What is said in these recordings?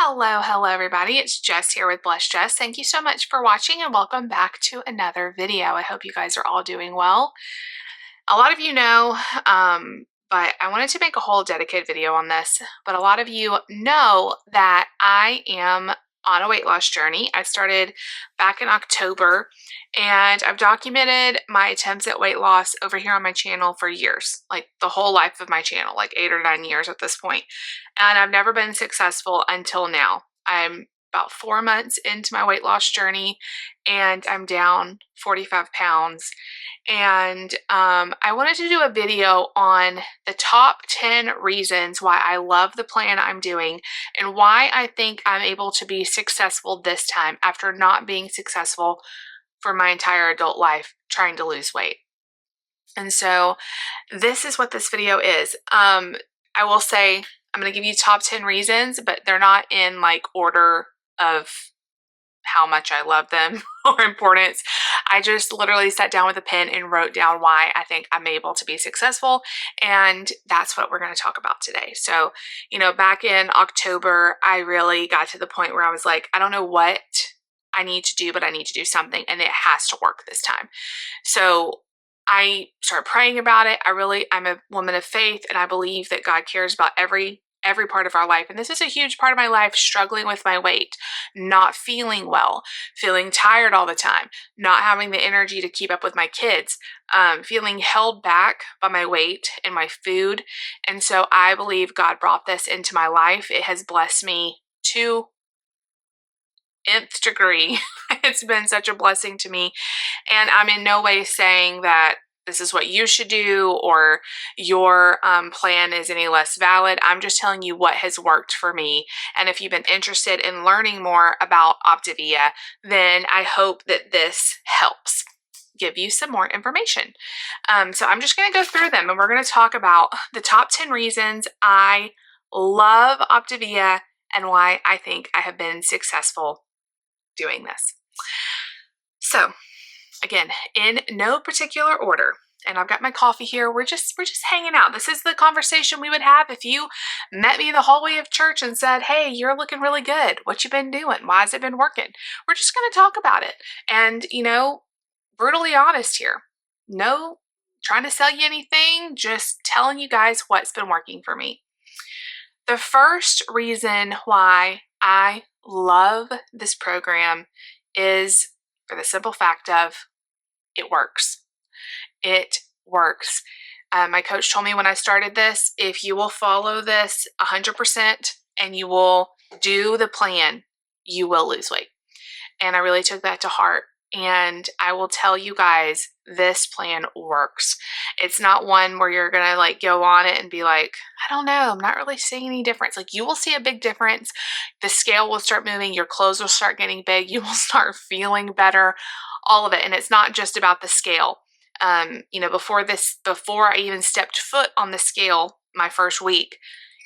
Hello everybody. It's Jess here with Bless Jess. Thank you so much for watching and welcome back to another video. I hope you guys are all doing well. A lot of you know, but I wanted to make a whole dedicated video on this, but a lot of you know that I am on a weight loss journey. I started back in October and I've documented my attempts at weight loss over here on my channel for years, like the whole life of my channel, like 8 or 9 years at this point. And I've never been successful until now. I'm about 4 months into my weight loss journey and I'm down 45 pounds. And I wanted to do a video on the top 10 reasons why I love the plan I'm doing and why I think I'm able to be successful this time after not being successful for my entire adult life trying to lose weight. And so this is what this video is. I will say I'm going to give you top 10 reasons, but they're not in like order of how much I love them or importance. I just literally sat down with a pen and wrote down why I think I'm able to be successful. And that's what we're going to talk about today. So, back in October, I really got to the point where I was like, I don't know what I need to do, but I need to do something and it has to work this time. So I started praying about it. I'm a woman of faith and I believe that God cares about every part of our life. And this is a huge part of my life, struggling with my weight, not feeling well, feeling tired all the time, not having the energy to keep up with my kids, feeling held back by my weight and my food. And so I believe God brought this into my life. It has blessed me to nth degree. It's been such a blessing to me. And I'm in no way saying that this is what you should do or your plan is any less valid. I'm just telling you what has worked for me. And if you've been interested in learning more about Optavia, then I hope that this helps give you some more information. So I'm just going to go through them and we're going to talk about the top 10 reasons I love Optavia and why I think I have been successful doing this. So again, in no particular order, and I've got my coffee here. We're just hanging out. This is the conversation we would have if you met me in the hallway of church and said, "Hey, you're looking really good. What you been doing? Why has it been working?" We're just going to talk about it. And, brutally honest here. No trying to sell you anything, just telling you guys what's been working for me. The first reason why I love this program is for the simple fact of it works. It works. My coach told me when I started this, if you will follow this 100% and you will do the plan, you will lose weight. And I really took that to heart. And I will tell you guys, this plan works. It's not one where you're going to go on it and be like, I don't know, I'm not really seeing any difference. You will see a big difference. The scale will start moving. Your clothes will start getting big. You will start feeling better, all of it. And it's not just about the scale. Before I even stepped foot on the scale my first week,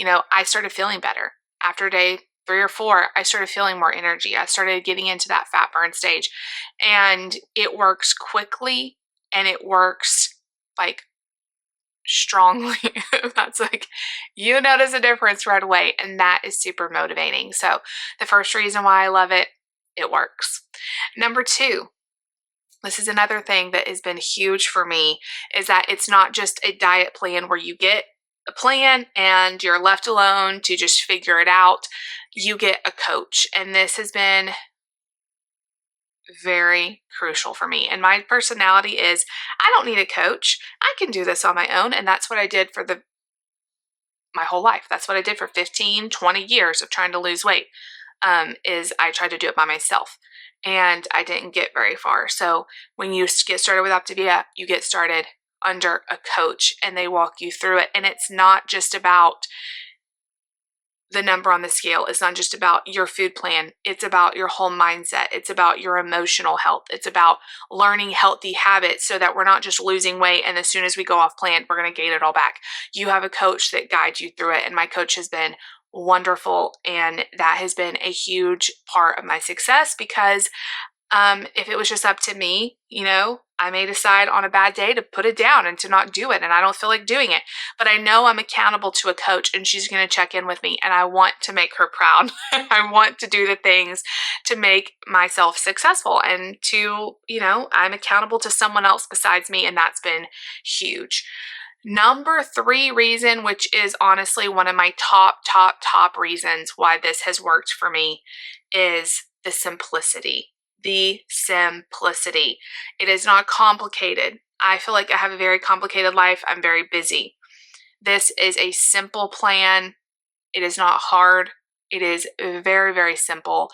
I started feeling better. After day 3 or 4, I started feeling more energy. I started getting into that fat burn stage, and it works quickly and it works strongly. That's you notice a difference right away, and that is super motivating. So the first reason why I love it, it works. Number 2, this is another thing that has been huge for me, is that it's not just a diet plan where you get a plan and you're left alone to just figure it out. You get a coach. And this has been very crucial for me. And my personality is, I don't need a coach. I can do this on my own. And that's what I did for my whole life. That's what I did for 15, 20 years of trying to lose weight, is I tried to do it by myself. And I didn't get very far. So when you get started with Optavia, you get started under a coach and they walk you through it. And it's not just about the number on the scale. It's not just about your food plan. It's about your whole mindset. It's about your emotional health. It's about learning healthy habits so that we're not just losing weight and as soon as we go off plan, we're going to gain it all back. You have a coach that guides you through it. And my coach has been wonderful. And that has been a huge part of my success because If it was just up to me, I may decide on a bad day to put it down and to not do it, and I don't feel like doing it. But I know I'm accountable to a coach, and she's going to check in with me, and I want to make her proud. I want to do the things to make myself successful, and I'm accountable to someone else besides me, and that's been huge. Number 3 reason, which is honestly one of my top reasons why this has worked for me, is the simplicity. The simplicity. It is not complicated. I feel like I have a very complicated life. I'm very busy. This is a simple plan. It is not hard. It is very, very simple.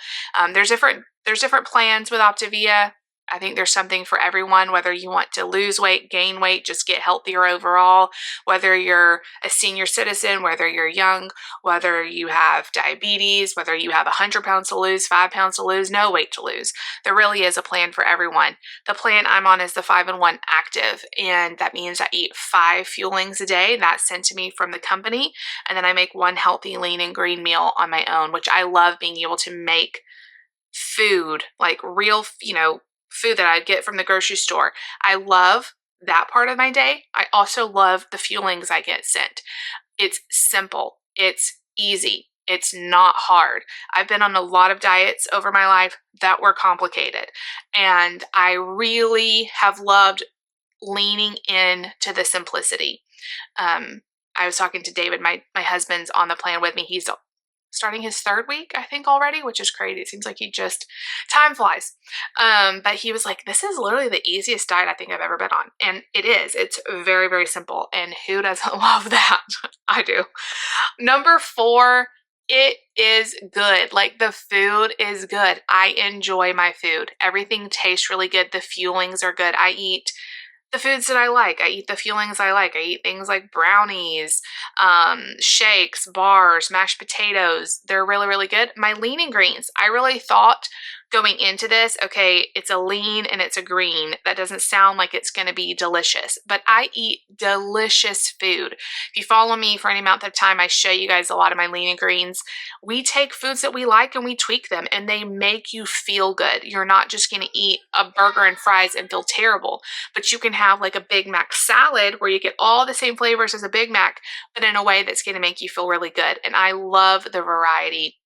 There's different plans with Optavia. I think there's something for everyone, whether you want to lose weight, gain weight, just get healthier overall, whether you're a senior citizen, whether you're young, whether you have diabetes, whether you have 100 pounds to lose, 5 pounds to lose, no weight to lose. There really is a plan for everyone. The plan I'm on is the 5-in-1 active, and that means I eat 5 fuelings a day. That's sent to me from the company, and then I make one healthy, lean, and green meal on my own, which I love being able to make food, like real, food that I'd get from the grocery store. I love that part of my day. I also love the fuelings I get sent. It's simple. It's easy. It's not hard. I've been on a lot of diets over my life that were complicated, and I really have loved leaning into the simplicity. I was talking to David, my husband's on the plan with me. He's starting his 3rd week, I think, already, which is crazy. It seems like time flies. But he was like, this is literally the easiest diet I think I've ever been on. And it is. It's very, very simple. And who doesn't love that? I do. Number 4, it is good. Like, the food is good. I enjoy my food. Everything tastes really good. The fuelings are good. I eat the foods that I like. I eat the fuelings I like. I eat things like brownies, shakes, bars, mashed potatoes. They're really, really good. My lean and greens. I really thought going into this, okay, it's a lean and it's a green. That doesn't sound like it's going to be delicious, but I eat delicious food. If you follow me for any amount of time, I show you guys a lot of my lean and greens. We take foods that we like and we tweak them, and they make you feel good. You're not just going to eat a burger and fries and feel terrible, but you can have like a Big Mac salad where you get all the same flavors as a Big Mac, but in a way that's going to make you feel really good. And I love the variety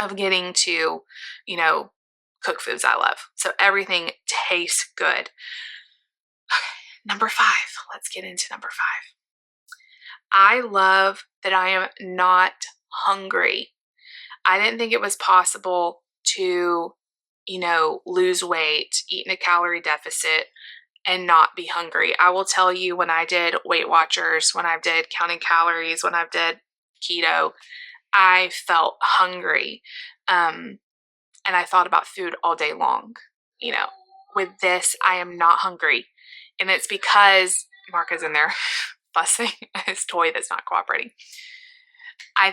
of getting to, cook foods I love. So everything tastes good. Okay, number 5. Let's get into number 5. I love that I am not hungry. I didn't think it was possible to, lose weight, eat in a calorie deficit, and not be hungry. I will tell you, when I did Weight Watchers, when I did counting calories, when I did keto, I felt hungry. And I thought about food all day long. With this, I am not hungry. And it's because Mark is in there fussing at his toy that's not cooperating. I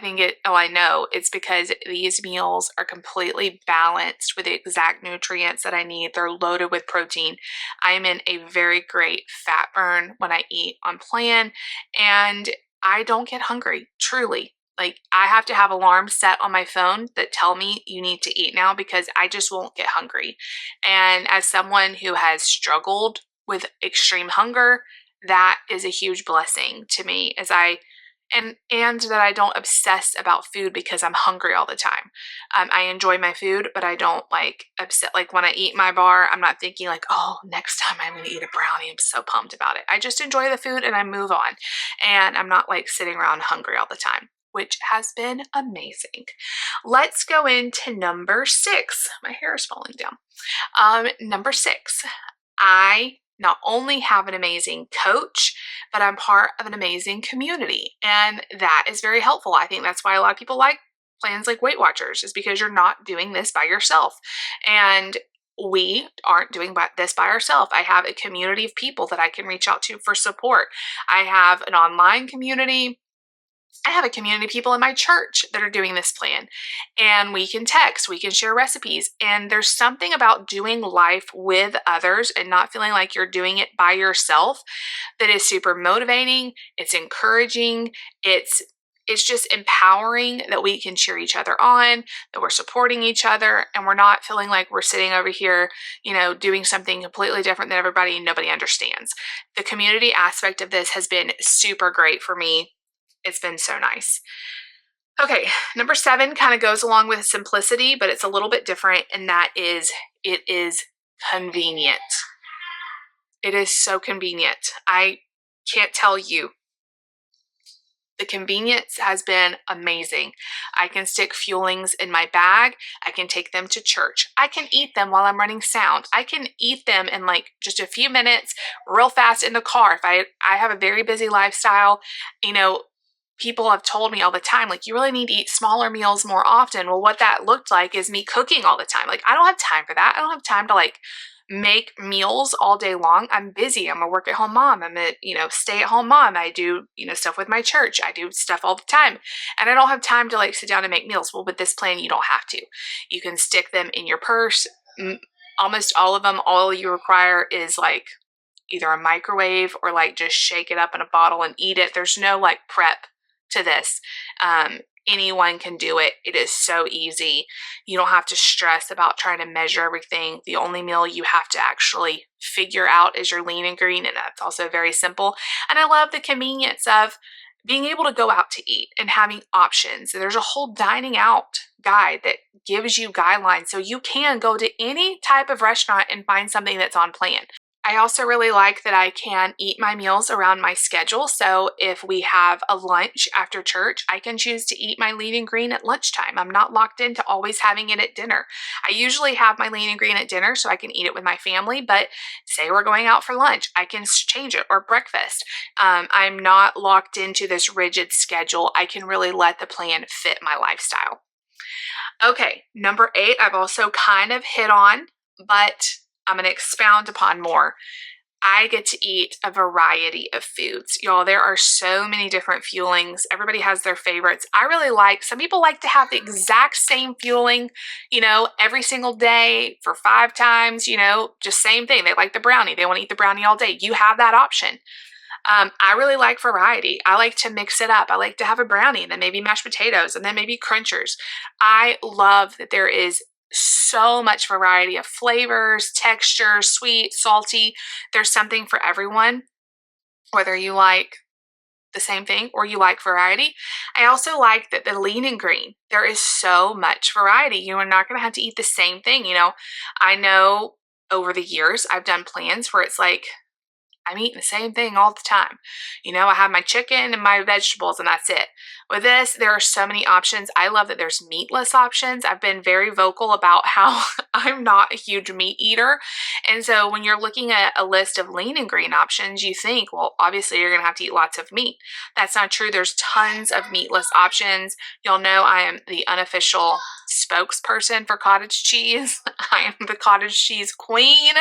know it's because these meals are completely balanced with the exact nutrients that I need. They're loaded with protein. I am in a very great fat burn when I eat on plan, and I don't get hungry, truly. Like, I have to have alarms set on my phone that tell me you need to eat now, because I just won't get hungry. And as someone who has struggled with extreme hunger, that is a huge blessing to me, and that I don't obsess about food because I'm hungry all the time. I enjoy my food, but I don't upset. Like, when I eat my bar, I'm not thinking like, oh, next time I'm going to eat a brownie. I'm so pumped about it. I just enjoy the food and I move on. And I'm not sitting around hungry all the time, which has been amazing. Let's go into number 6. My hair is falling down. Number 6, I not only have an amazing coach, but I'm part of an amazing community. And that is very helpful. I think that's why a lot of people like plans like Weight Watchers, is because you're not doing this by yourself. And we aren't doing this by ourselves. I have a community of people that I can reach out to for support. I have an online community. I have a community of people in my church that are doing this plan, and we can text, we can share recipes. And there's something about doing life with others and not feeling like you're doing it by yourself that is super motivating. It's encouraging. It's it's just empowering that we can cheer each other on, that we're supporting each other, and we're not feeling like we're sitting over here, doing something completely different than everybody and nobody understands. The community aspect of this has been super great for me. It's been so nice. Okay, number 7 kind of goes along with simplicity, but it's a little bit different, and that is, it is convenient. It is so convenient. I can't tell you. The convenience has been amazing. I can stick fuelings in my bag. I can take them to church. I can eat them while I'm running sound. I can eat them in like just a few minutes, real fast in the car. If I have a very busy lifestyle, people have told me all the time, like, you really need to eat smaller meals more often. Well, what that looked like is me cooking all the time. Like, I don't have time for that. I don't have time to make meals all day long. I'm busy. I'm a work at home mom. I'm a, stay at home mom. I do, stuff with my church. I do stuff all the time. And I don't have time to sit down and make meals. Well, with this plan, you don't have to. You can stick them in your purse. Almost all of them, all you require is either a microwave or just shake it up in a bottle and eat it. There's no prep to this. Anyone can do it. It is so easy. You don't have to stress about trying to measure everything. The only meal you have to actually figure out is your lean and green, and that's also very simple. And I love the convenience of being able to go out to eat and having options. There's a whole dining out guide that gives you guidelines so you can go to any type of restaurant and find something that's on plan. I also really like that I can eat my meals around my schedule. So if we have a lunch after church, I can choose to eat my lean and green at lunchtime. I'm not locked into always having it at dinner. I usually have my lean and green at dinner so I can eat it with my family, but say we're going out for lunch, I can change it, or breakfast. I'm not locked into this rigid schedule. I can really let the plan fit my lifestyle. Okay, number 8, I've also kind of hit on, but I'm going to expound upon more. I get to eat a variety of foods. Y'all, there are so many different fuelings. Everybody has their favorites. I really some people like to have the exact same fueling, every single day for 5 times, just same thing. They like the brownie. They want to eat the brownie all day. You have that option. I really like variety. I like to mix it up. I like to have a brownie and then maybe mashed potatoes and then maybe crunchers. I love that there is so much variety of flavors, textures, sweet, salty. There's something for everyone, whether you like the same thing or you like variety. I also like that the lean and green, there is so much variety. You are not going to have to eat the same thing. I know over the years I've done plans where it's I'm eating the same thing all the time. I have my chicken and my vegetables and that's it. With this, there are so many options. I love that there's meatless options. I've been very vocal about how I'm not a huge meat eater. And so when you're looking at a list of lean and green options, you think, well, obviously you're going to have to eat lots of meat. That's not true. There's tons of meatless options. Y'all know I am the unofficial spokesperson for cottage cheese. I am the cottage cheese queen,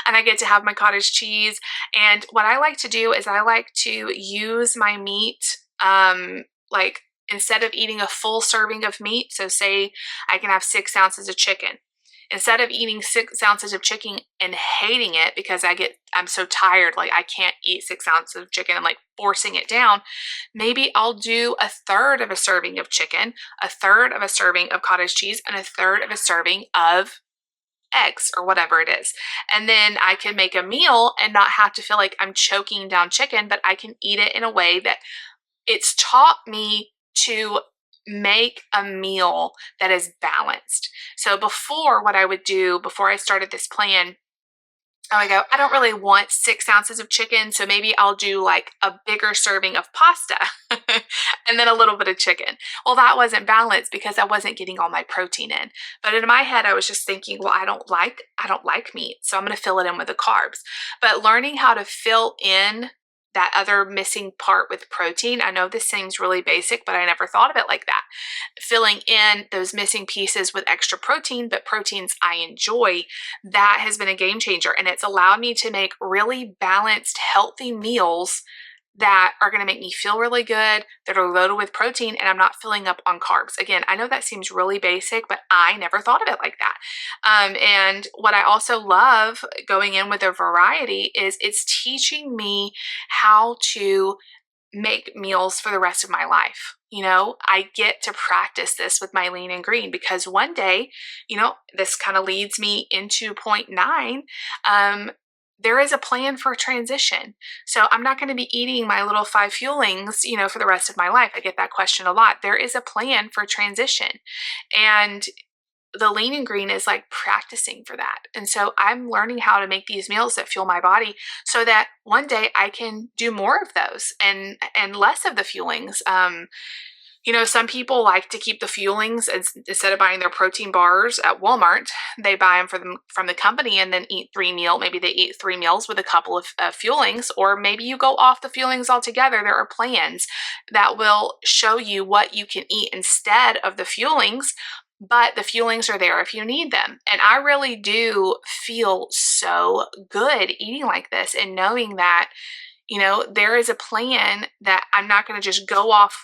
and I get to have my cottage cheese. And what I like to do is I like to use my meat, instead of eating a full serving of meat, so say I can have 6 ounces of chicken. Instead of eating 6 ounces of chicken and hating it because I'm so tired, I can't eat 6 ounces of chicken and forcing it down, maybe I'll do a third of a serving of chicken, a third of a serving of cottage cheese, and a third of a serving of eggs or whatever it is. And then I can make a meal and not have to feel like I'm choking down chicken, but I can eat it in a way that it's taught me to make a meal that is balanced. So before, what I would do before I started this plan, I would go, I don't really want 6 ounces of chicken, so maybe I'll do a bigger serving of pasta and then a little bit of chicken. Well, that wasn't balanced because I wasn't getting all my protein in. But in my head, I was just thinking, well, I don't like meat, so I'm going to fill it in with the carbs. But learning how to fill in that other missing part with protein. I know this seems really basic, but I never thought of it like that. Filling in those missing pieces with extra protein, but proteins I enjoy, that has been a game changer. And it's allowed me to make really balanced, healthy meals that are going to make me feel really good, that are loaded with protein, and I'm not filling up on carbs. Again, I know that seems really basic, but I never thought of it like that. And what I also love going in with a variety is it's teaching me how to make meals for the rest of my life. You know, I get to practice this with my lean and green because one day, you know, this kind of leads me into point 9. There is a plan for transition. So I'm not going to be eating my little 5 fuelings, you know, for the rest of my life. I get that question a lot. There is a plan for transition. And the lean and green is like practicing for that. And so I'm learning how to make these meals that fuel my body so that one day I can do more of those and less of the fuelings. You know, some people like to keep the fuelings instead of buying their protein bars at Walmart. They buy them from the company and then eat maybe they eat 3 meals with a couple of fuelings, or maybe you go off the fuelings altogether. There are plans that will show you what you can eat instead of the fuelings, but the fuelings are there if you need them. And I really do feel so good eating like this and knowing that, you know, there is a plan that I'm not going to just go off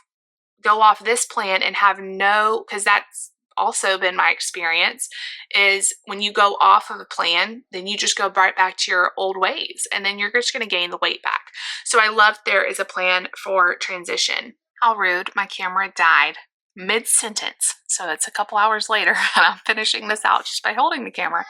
this plan and have no, because that's also been my experience, is when you go off of a plan, then you just go right back to your old ways and then you're just going to gain the weight back. So I love there is a plan for transition. How rude, my camera died mid-sentence. So it's a couple hours later and I'm finishing this out just by holding the camera.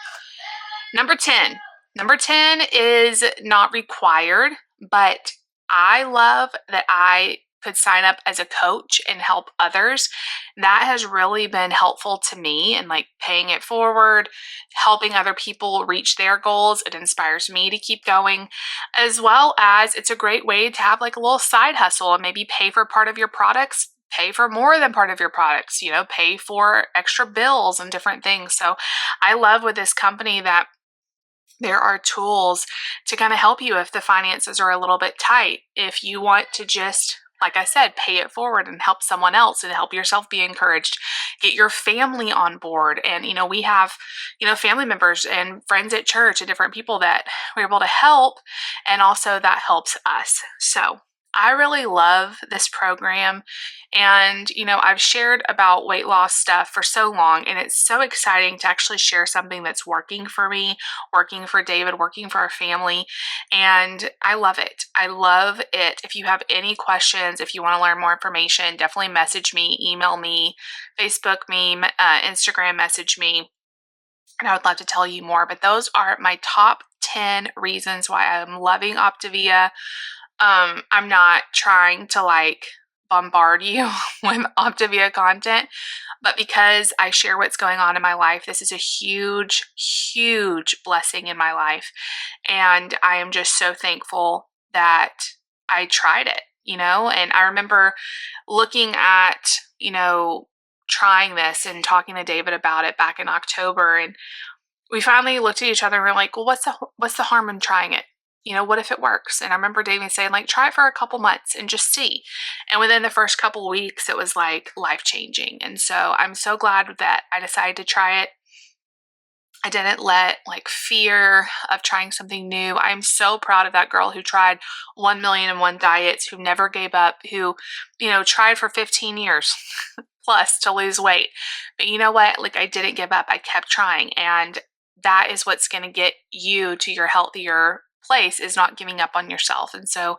Number 10. Number 10 is not required, but I love that I could sign up as a coach and help others. That has really been helpful to me, and like paying it forward, helping other people reach their goals. It inspires me to keep going, as well as it's a great way to have like a little side hustle and maybe pay for part of your products, pay for more than part of your products, you know, pay for extra bills and different things. So I love with this company that there are tools to kind of help you if the finances are a little bit tight. If you want to just, like I said, pay it forward and help someone else and help yourself be encouraged, get your family on board. And, you know, we have, you know, family members and friends at church and different people that we're able to help. And also that helps us. So I really love this program. And, you know, I've shared about weight loss stuff for so long, and it's so exciting to actually share something that's working for me, working for David, working for our family. And I love it. I love it. If you have any questions, if you want to learn more information, definitely message me, email me, Facebook me, Instagram message me. And I would love to tell you more. But those are my top 10 reasons why I'm loving Optavia. I'm not trying to like bombard you with Optavia content, but because I share what's going on in my life, this is a huge, huge blessing in my life. And I am just so thankful that I tried it, you know. And I remember looking at, you know, trying this and talking to David about it back in October. And we finally looked at each other and we're like, well, what's the harm in trying it? You know, what if it works? And I remember David saying, like, try it for a couple months and just see. And within the first couple weeks, it was like life-changing. And so I'm so glad that I decided to try it. I didn't let like fear of trying something new. I'm so proud of that girl who tried 1,000,001 diets, who never gave up, who, you know, tried for 15 years plus to lose weight. But you know what? Like, I didn't give up. I kept trying. And that is what's going to get you to your healthier place, is not giving up on yourself. And so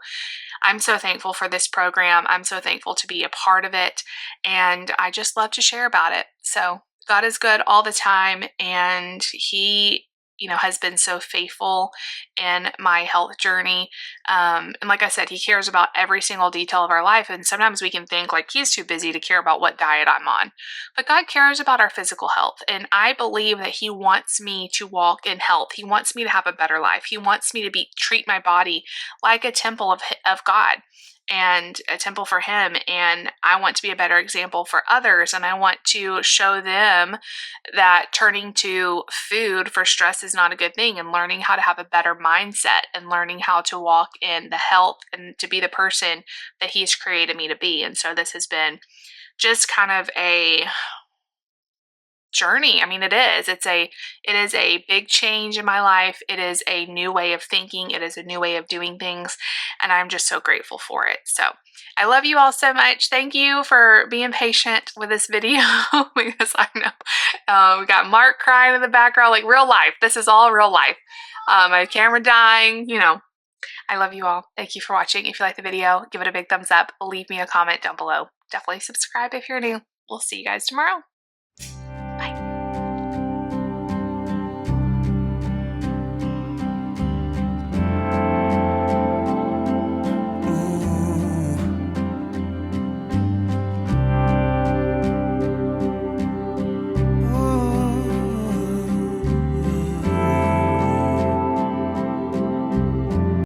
I'm so thankful for this program. I'm so thankful to be a part of it. And I just love to share about it. So God is good all the time. And He, you know, has been so faithful in my health journey. And like I said, He cares about every single detail of our life. And sometimes we can think like He's too busy to care about what diet I'm on. But God cares about our physical health. And I believe that He wants me to walk in health. He wants me to have a better life. He wants me to treat my body like a temple of God, and a temple for Him. And I want to be a better example for others. And I want to show them that turning to food for stress is not a good thing, and learning how to have a better mindset and learning how to walk in the health and to be the person that He's created me to be. And so this has been just kind of a journey. I mean, it is a big change in my life. It is a new way of thinking. It is a new way of doing things. And I'm just so grateful for it. So I love you all so much. Thank you for being patient with this video because I know we got Mark crying in the background, like real life. This is all real life. My camera dying, you know, I love you all. Thank you for watching. If you like the video, give it a big thumbs up. Leave me a comment down below. Definitely subscribe if you're new. We'll see you guys tomorrow.